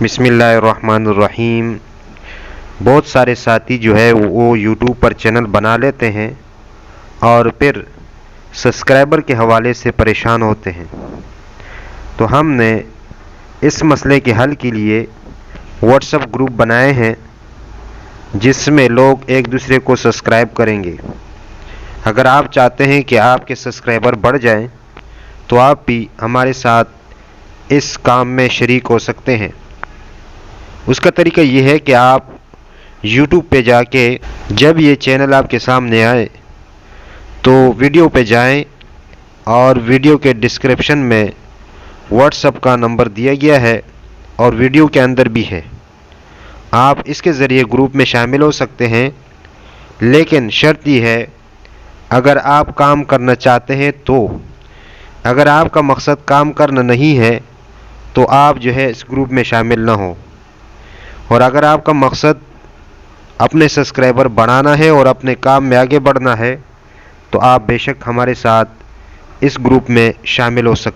बिस्मिल्लाहिर्रहमानिर्रहीम। बहुत सारे साथी जो है वो यूट्यूब पर चैनल बना लेते हैं और फिर सब्सक्राइबर के हवाले से परेशान होते हैं। तो हमने इस मसले के हल के लिए व्हाट्सएप ग्रुप बनाए हैं जिसमें लोग एक दूसरे को सब्सक्राइब करेंगे। अगर आप चाहते हैं कि आपके सब्सक्राइबर बढ़ जाएं तो आप भी हमारे साथ इस काम में शरीक हो सकते हैं। उसका तरीका ये है कि आप YouTube पे जाके जब ये चैनल आपके सामने आए तो वीडियो पे जाएं और वीडियो के डिस्क्रिप्शन में व्हाट्सएप का नंबर दिया गया है और वीडियो के अंदर भी है। आप इसके ज़रिए ग्रुप में शामिल हो सकते हैं, लेकिन शर्त ये है अगर आप काम करना चाहते हैं तो। अगर आपका मकसद काम करना नहीं है तो आप जो है इस ग्रुप में शामिल ना हो। और अगर आपका मकसद अपने सब्सक्राइबर बढ़ाना है और अपने काम में आगे बढ़ना है तो आप बेशक हमारे साथ इस ग्रुप में शामिल हो सकते हैं।